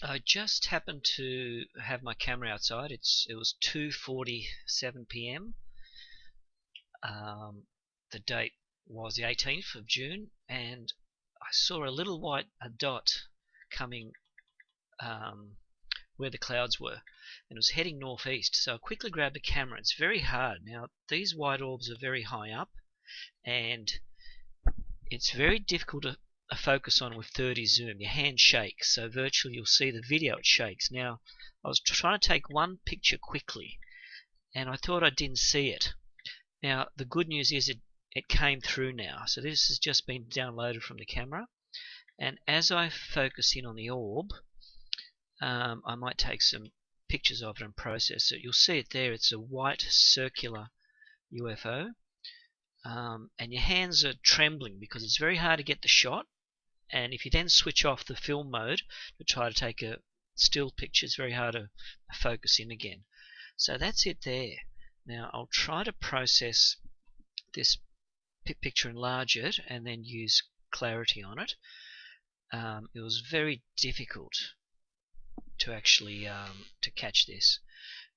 I just happened to have my camera outside. It was 2:47 p.m. The date was the 18th of June, and I saw a little white dot coming where the clouds were, and it was heading northeast. So I quickly grabbed the camera. It's very hard. Now, these white orbs are very high up, and it's very difficult to focus on with 30 zoom. Your hand shakes, so virtually you'll see the video, it shakes. Now, I was trying to take one picture quickly, and I thought I didn't see it. Now, the good news is it came through now. So this has just been downloaded from the camera, and as I focus in on the orb, I might take some pictures of it and process it. You'll see it there. It's a white circular UFO. And your hands are trembling because it's very hard to get the shot, and if you then switch off the film mode to try to take a still picture, it's very hard to focus in again. So that's it there. Now I'll try to process this picture, enlarge it, and then use clarity on it. It was very difficult to actually to catch this,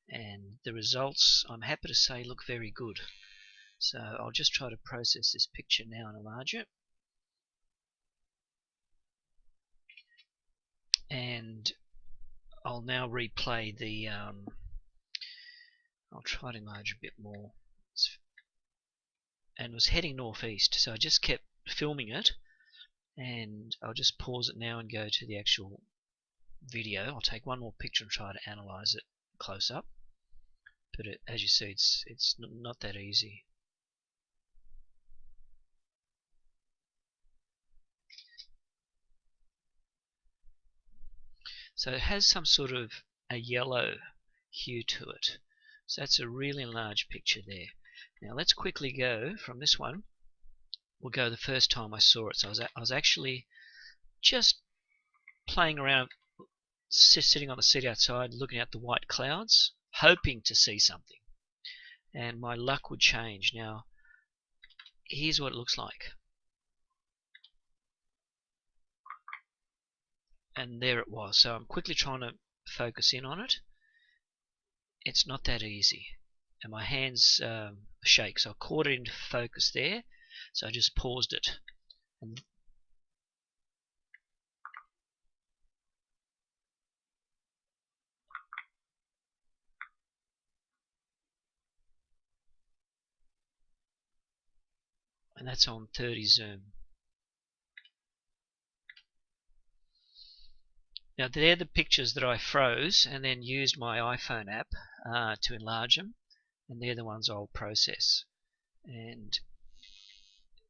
and the results, I'm happy to say, look very good. So I'll just try to process this picture now and enlarge it. And I'll now replay the, I'll try to enlarge a bit more. And it was heading northeast, so I just kept filming it. And I'll just pause it now and go to the actual video. I'll take one more picture and try to analyze it close up. But as you see, it's not that easy. So it has some sort of a yellow hue to it. So that's a really enlarged picture there. Now let's quickly go from this one. We'll go the first time I saw it. So I was actually just playing around, sitting on the seat outside, looking at the white clouds, hoping to see something. And my luck would change. Now, here's what it looks like. And there it was. So I'm quickly trying to focus in on it. It's not that easy, and my hands shake. So I caught it into focus there. So I just paused it, and that's on 30 zoom. Now they're the pictures that I froze and then used my iPhone app to enlarge them, and they're the ones I'll process. And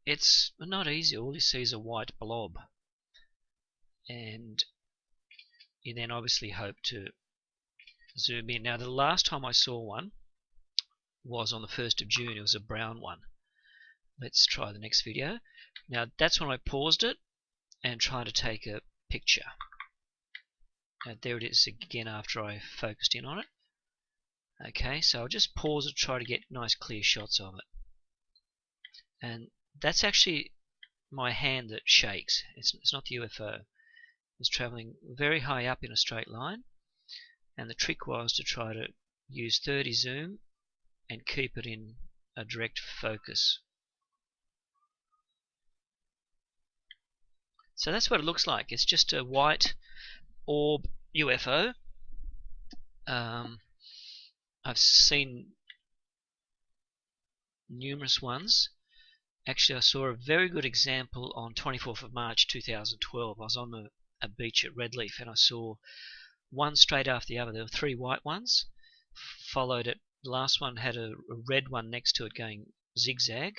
it's not easy. All you see is a white blob, and you then obviously hope to zoom in. Now the last time I saw one was on the 1st of June. It was a brown one. Let's try the next video. Now that's when I paused it and tried to take a picture. There it is again after I focused in on it. Okay, so I'll just pause it, try to get nice clear shots of it. And that's actually my hand that shakes. It's not the UFO. It's traveling very high up in a straight line, and the trick was to try to use 30 zoom and keep it in a direct focus. So that's what it looks like. It's just a white orb UFO. I've seen numerous ones. Actually, I saw a very good example on 24th of March 2012. I was on a beach at Redleaf, and I saw one straight after the other. There were 3 white ones, followed it. The last one had a red one next to it going zigzag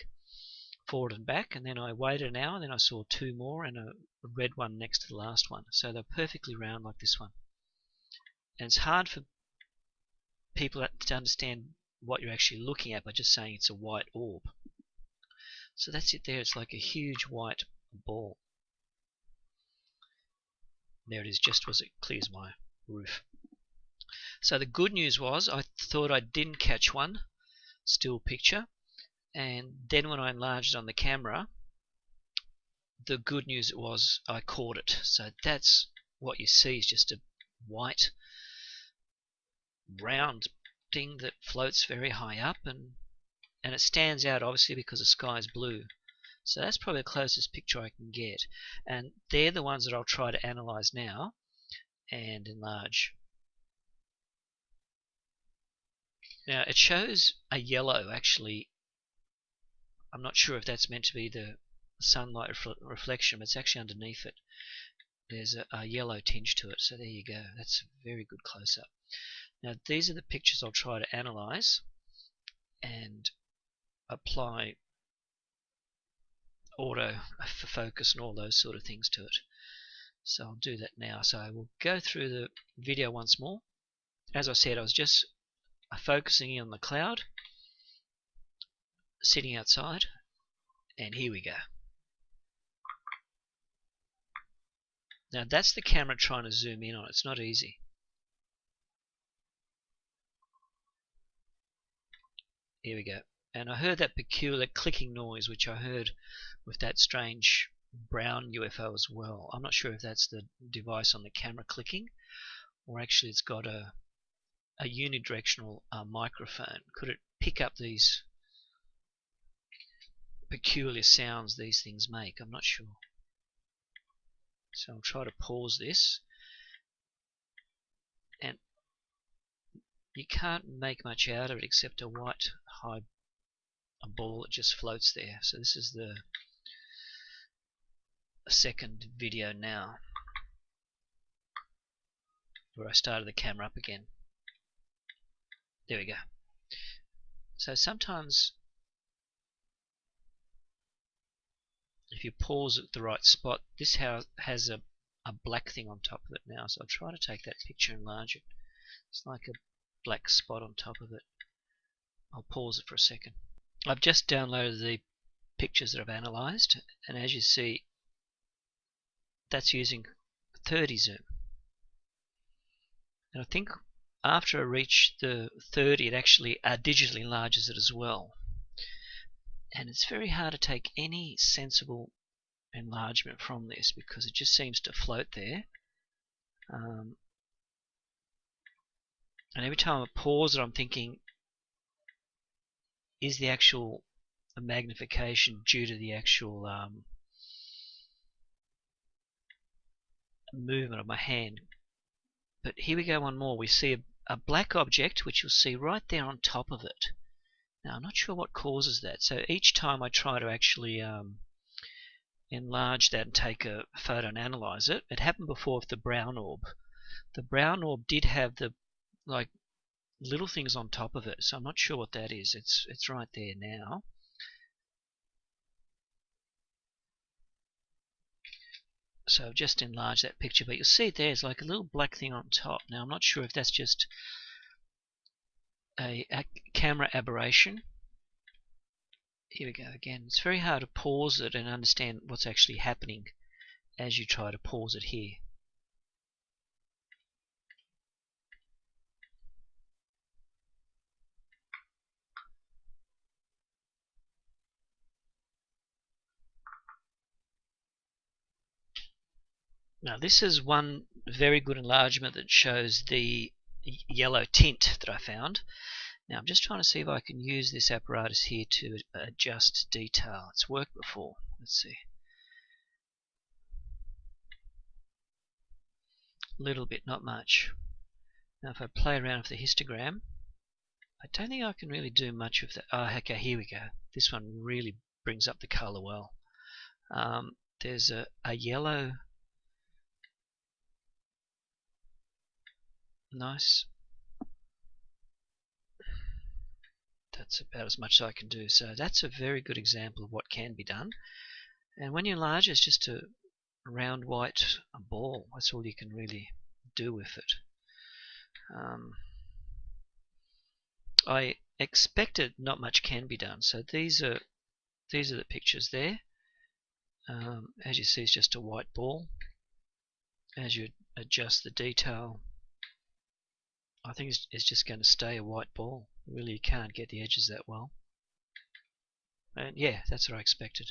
forward and back, and then I waited an hour, and then I saw 2 more and a red one next to the last one. So they're perfectly round like this one. And it's hard for people to understand what you're actually looking at by just saying it's a white orb. So that's it there. It's like a huge white ball. There it is, just as clear as my roof. So the good news was I thought I didn't catch one still picture, and then when I enlarged it on the camera, the good news was I caught it. So that's what you see, is just a white round thing that floats very high up, and it stands out obviously because the sky is blue. So that's probably the closest picture I can get, and they're the ones that I'll try to analyze now and enlarge. Now it shows a yellow, actually. I'm not sure if that's meant to be the sunlight reflection, but it's actually underneath it. There's a yellow tinge to it, so there you go. That's a very good close-up. Now these are the pictures I'll try to analyze and apply auto for focus and all those sort of things to it. So I'll do that now. So I will go through the video once more. As I said, I was just focusing on the cloud sitting outside, and here we go. Now that's the camera trying to zoom in on it. It's not easy. Here we go. And I heard that peculiar clicking noise, which I heard with that strange brown UFO as well. I'm not sure if that's the device on the camera clicking, or actually it's got a unidirectional microphone. Could it pick up these peculiar sounds these things make? I'm not sure. So I'll try to pause this, and you can't make much out of it except a white a ball that just floats there. So this is the second video now, where I started the camera up again. There we go. So sometimes if you pause at the right spot, this has a black thing on top of it now. So I'll try to take that picture and enlarge it. It's like a black spot on top of it. I'll pause it for a second. I've just downloaded the pictures that I've analyzed, and as you see, that's using 30 zoom. And I think after I reach the 30, it actually digitally enlarges it as well. And it's very hard to take any sensible enlargement from this because it just seems to float there. And every time I pause it, I'm thinking, is the actual magnification due to the actual movement of my hand? But here we go, one more. We see a black object, which you'll see right there on top of it. Now I'm not sure what causes that. So each time I try to actually enlarge that and take a photo and analyze it, it happened before with the brown orb. The brown orb did have the like little things on top of it, so I'm not sure what that is. It's right there now. So I've just enlarged that picture, but you'll see there's like a little black thing on top. Now I'm not sure if that's just a camera aberration. Here we go again. It's very hard to pause it and understand what's actually happening as you try to pause it here. Now this is one very good enlargement that shows the yellow tint that I found. Now I'm just trying to see if I can use this apparatus here to adjust detail. It's worked before. Let's see. A little bit, not much. Now if I play around with the histogram, I don't think I can really do much of that. Oh, okay, here we go. This one really brings up the color well. There's a yellow. Nice. That's about as much as I can do. So that's a very good example of what can be done. And when you enlarge, it's just a round white ball. That's all you can really do with it. I expected not much can be done. So these are the pictures there. As you see, it's just a white ball. As you adjust the detail, I think it's just going to stay a white ball. Really, you can't get the edges that well. And yeah, that's what I expected.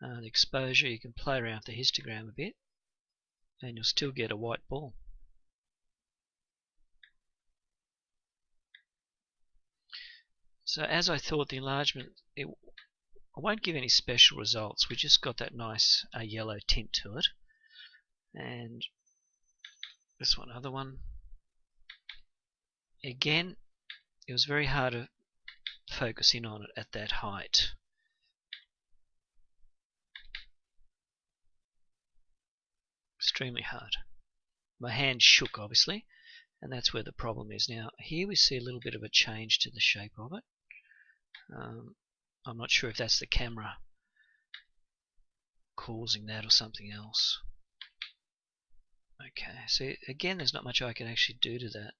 The exposure, you can play around with the histogram a bit, and you'll still get a white ball. So as I thought, the enlargement, I won't give any special results. We just got that nice yellow tint to it. And this other one. Again, it was very hard to focus in on it at that height. Extremely hard. My hand shook, obviously, and that's where the problem is. Now, here we see a little bit of a change to the shape of it. I'm not sure if that's the camera causing that or something else. Okay, so again, there's not much I can actually do to that.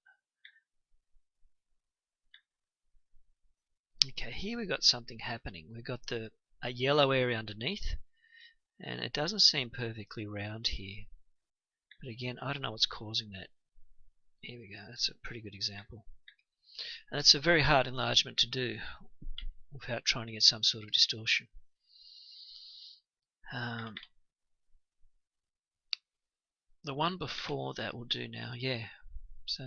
Okay, here we've got something happening. We've got a yellow area underneath, and it doesn't seem perfectly round here. But again, I don't know what's causing that. Here we go, that's a pretty good example. And it's a very hard enlargement to do without trying to get some sort of distortion. The one before that will do now, yeah. So,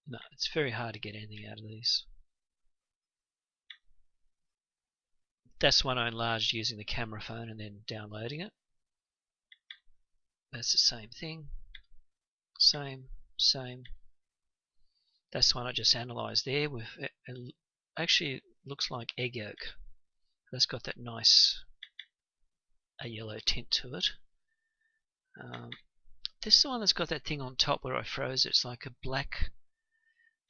no, it's very hard to get anything out of these. That's one I enlarged using the camera phone and then downloading it. That's the same thing. Same. That's the one I just analysed there. With it actually looks like egg yolk. That's got that nice yellow tint to it. This is the one that's got that thing on top where I froze it. It's like a black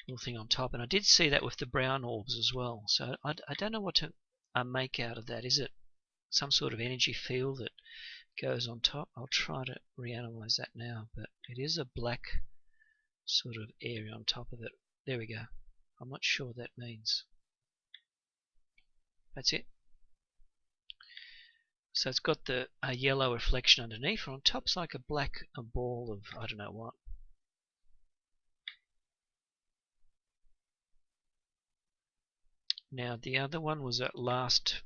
little thing on top, and I did see that with the brown orbs as well. So I don't know what to make out of that. Is it some sort of energy field that goes on top? I'll try to reanalyze that now, but it is a black sort of area on top of it. There we go. I'm not sure what that means. That's it. So it's got the yellow reflection underneath, and on top's like a black ball of I don't know what. Now the other one was that last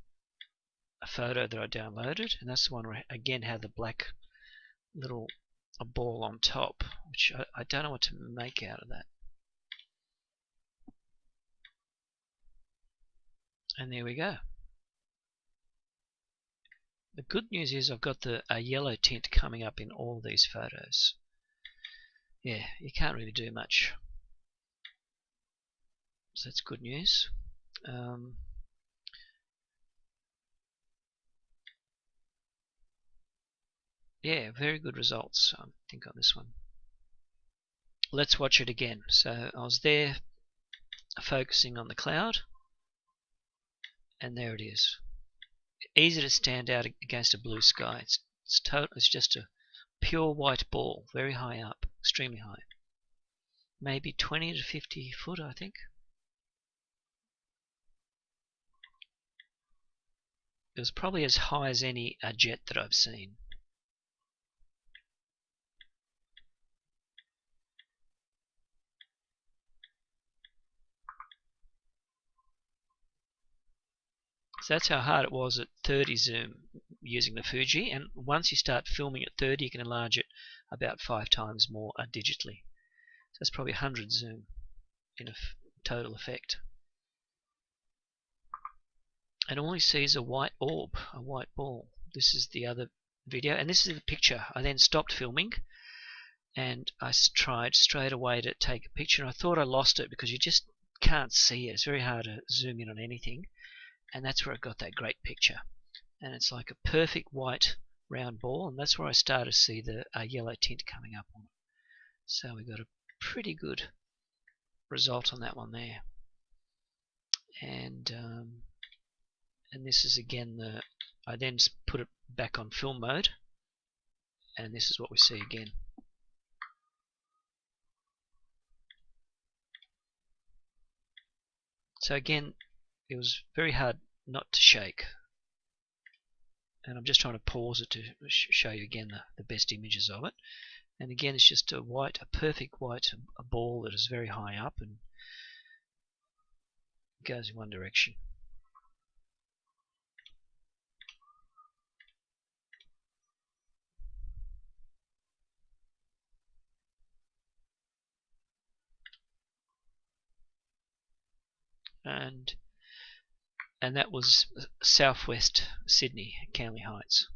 photo that I downloaded, and that's the one where I again had the black little ball on top, which I don't know what to make out of that. And there we go. The good news is I've got the yellow tint coming up in all these photos. Yeah, you can't really do much. So that's good news. Yeah, very good results, I think, on this one. Let's watch it again. So I was there focusing on the cloud, and there it is. Easy to stand out against a blue sky. It's just a pure white ball, very high up, extremely high. Maybe 20 to 50 foot, I think. It was probably as high as any jet that I've seen. So that's how hard it was at 30 zoom using the Fuji, and once you start filming at 30 you can enlarge it about 5 times more digitally. So that's probably 100 zoom in a total effect. And all you see is a white orb, a white ball. This is the other video, and this is the picture. I then stopped filming and I tried straight away to take a picture, and I thought I lost it because you just can't see it. It's very hard to zoom in on anything, and that's where I got that great picture. And it's like a perfect white round ball, and that's where I started to see the yellow tint coming up on it. So we got a pretty good result on that one there. And this is again I then put it back on film mode, and this is what we see again. So again, it was very hard not to shake, and I'm just trying to pause it to show you again the best images of it. And again, it's just a perfect white ball that is very high up and goes in one direction. and that was southwest Sydney, Canley Heights.